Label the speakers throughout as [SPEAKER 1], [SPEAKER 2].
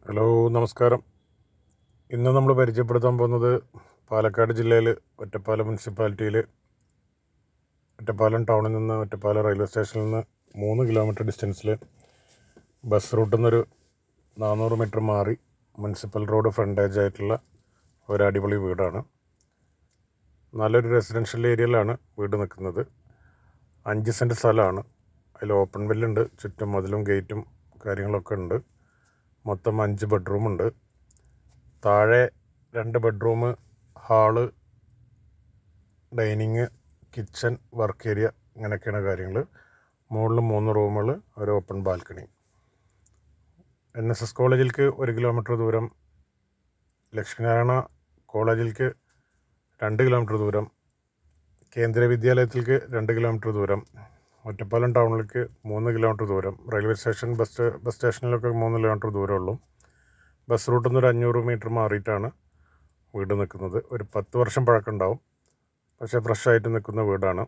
[SPEAKER 1] Hello, നമസ്കാരം. ഇന്ന് നമ്മൾ പരിചയപ്പെടുത്താൻ പോകുന്നത് പാലക്കാട് ജില്ലയിൽ ഒറ്റപ്പാലം മുനിസിപ്പാലിറ്റിയിൽ ഒറ്റപ്പാലം ടൗണിൽ നിന്ന് ഒറ്റപ്പാലം റെയിൽവേ സ്റ്റേഷനിൽ നിന്ന് 3 കിലോമീറ്റർ ഡിസ്റ്റൻസിൽ ബസ് റൂട്ടിൽ നിന്നൊരു 400 മീറ്റർ മാറി മുനിസിപ്പൽ റോഡ് ഫ്രണ്ടേജ് ആയിട്ടുള്ള ഒരു അടിപൊളി വീടാണ്. നല്ലൊരു റെസിഡൻഷ്യൽ ഏരിയയിലാണ് വീട് നിൽക്കുന്നത്. 5 സെൻറ്റ് സ്ഥലമാണ്. അതിൽ ഓപ്പൺ വെല്ലുണ്ട്, ചുറ്റും മതിലും ഗേറ്റും കാര്യങ്ങളൊക്കെ ഉണ്ട്. മൊത്തം 5 ബെഡ്റൂമുണ്ട്. താഴെ 2 bedroom, hall, dining, kitchen, work area, ഇങ്ങനെയൊക്കെയാണ് കാര്യങ്ങൾ. മുകളിൽ 3 റൂമുകൾ, ഒരു ഓപ്പൺ ബാൽക്കണി. NSS കോളേജിലേക്ക് 1 കിലോമീറ്റർ ദൂരം, ലക്ഷ്മിനാരായണ കോളേജിലേക്ക് 2 കിലോമീറ്റർ ദൂരം, കേന്ദ്രീയ വിദ്യാലയത്തിലേക്ക് 2 കിലോമീറ്റർ ദൂരം, ഒറ്റപ്പാലം ടൗണിലേക്ക് 3 കിലോമീറ്റർ ദൂരം, റെയിൽവേ സ്റ്റേഷൻ ബസ് സ്റ്റേഷനിലൊക്കെ 3 കിലോമീറ്റർ ദൂരമുള്ളൂ. ബസ് റൂട്ടിൽ നിന്ന് ഒരു 500 മീറ്റർ മാറിയിട്ടാണ് വീട് നിൽക്കുന്നത്. ഒരു 10 വർഷം പഴക്കമുണ്ടാവും, പക്ഷേ ഫ്രഷായിട്ട് നിൽക്കുന്ന വീടാണ്.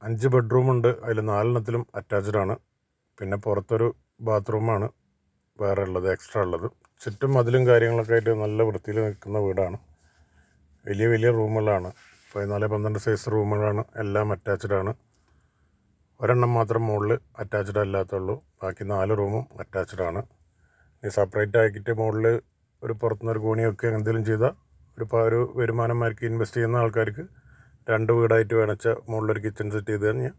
[SPEAKER 1] 5 ബെഡ്റൂമുണ്ട്. അതിൽ 4 അറ്റാച്ച്ഡ് ആണ്. പിന്നെ പുറത്തൊരു ബാത്റൂമാണ് വേറെ ഉള്ളത്, എക്സ്ട്രാ ഉള്ളത്. ചുറ്റും മതിലും കാര്യങ്ങളൊക്കെ ആയിട്ട് നല്ല വൃത്തിയിൽ നിൽക്കുന്ന വീടാണ്. വലിയ വലിയ റൂമുകളാണ്. 14-12 സൈസ് റൂമുകളാണ്. എല്ലാം അറ്റാച്ച്ഡ് ആണ്. ഒരെണ്ണം മാത്രം മുകളിൽ അറ്റാച്ച്ഡ് അല്ലാത്തുള്ളൂ. ബാക്കി 4 റൂമും അറ്റാച്ച്ഡ് ആണ്. ഇനി സെപ്പറേറ്റ് ആക്കിയിട്ട് മുകളിൽ ഒരു പുറത്തുനിന്നൊരു കോണിയൊക്കെ എന്തെങ്കിലും ചെയ്താൽ ഒരു വരുമാനമാർക്ക് ഇൻവെസ്റ്റ് ചെയ്യുന്ന ആൾക്കാർക്ക് 2 വീടായിട്ട് വേണച്ചാൽ മുകളിലൊരു കിച്ചൺ സെറ്റ് ചെയ്ത് കഴിഞ്ഞാൽ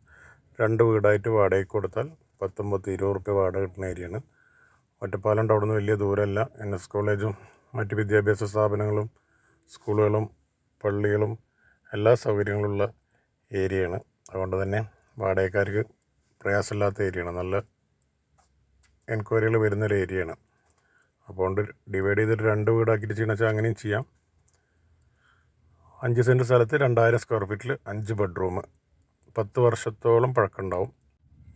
[SPEAKER 1] 2 വീടായിട്ട് വാടകയ്ക്ക് കൊടുത്താൽ 19-20 റുപ്യ വാടക കിട്ടുന്ന ഏരിയയാണ്. ഒറ്റപ്പാലം ടൗണിൽ നിന്ന് വലിയ ദൂരമല്ല. NS കോളേജും മറ്റ് വിദ്യാഭ്യാസ സ്ഥാപനങ്ങളും സ്കൂളുകളും പള്ളികളും എല്ലാ സൗകര്യങ്ങളുള്ള ഏരിയയാണ്. അതുകൊണ്ട് തന്നെ വാടകക്കാർക്ക് പ്രയാസമില്ലാത്ത ഏരിയയാണ്. നല്ല എൻക്വയറികൾ വരുന്നൊരു ഏരിയയാണ്. അതുകൊണ്ട് ഡിവൈഡ് ചെയ്തിട്ട് 2 വീടാക്കിയിട്ട് ചെയ്യണമെന്ന് വെച്ചാൽ അങ്ങനെയും ചെയ്യാം. 5 സെൻറ്റ് സ്ഥലത്ത് 2000 സ്ക്വയർ ഫീറ്റിൽ 5 ബെഡ്റൂം, 10 വർഷത്തോളം പഴക്കമുണ്ടാവും.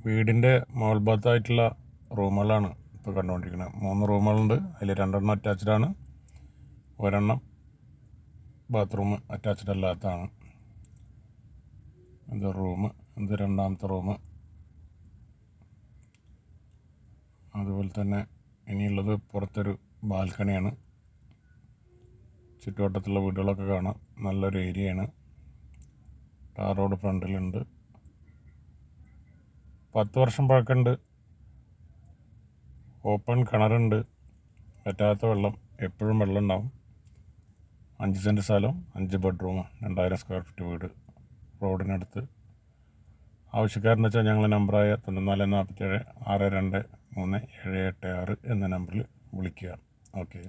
[SPEAKER 1] വീടിൻ്റെ മുകൾ ഭാഗത്തായിട്ടുള്ള റൂമുകളാണ് ഇപ്പോൾ കണ്ടുകൊണ്ടിരിക്കുന്നത്. 3 റൂമുകളുണ്ട്. അതിൽ 2 അറ്റാച്ച്ഡ് ആണ്, ഒരെണ്ണം ബാത്റൂം അറ്റാച്ച്ഡ് അല്ലാത്തതാണ്. ഇത് റൂം, ഇത് 2ാമത്തെ റൂം. അതുപോലെ തന്നെ ഇനിയുള്ളത് പുറത്തൊരു ബാൽക്കണിയാണ്. ചുറ്റുവട്ടത്തുള്ള വീടുകളൊക്കെ കാണാം. നല്ലൊരു ഏരിയയാണ്. Tar road ഫ്രണ്ടിലുണ്ട്. 10 വർഷം പഴക്കമുണ്ട്. ഓപ്പൺ കിണറുണ്ട്. പറ്റാത്ത വെള്ളം, എപ്പോഴും വെള്ളം ഉണ്ടാവും. 5 സെൻറ്റ് സ്ഥലം, 5 ബെഡ്റൂം, 2000 സ്ക്വയർ ഫീറ്റ് വീട്, റോഡിനടുത്ത്. ആവശ്യക്കാരെന്ന് വെച്ചാൽ ഞങ്ങളുടെ നമ്പറായ 9447 623 786 എന്ന നമ്പറിൽ വിളിക്കുക. ഓക്കെ.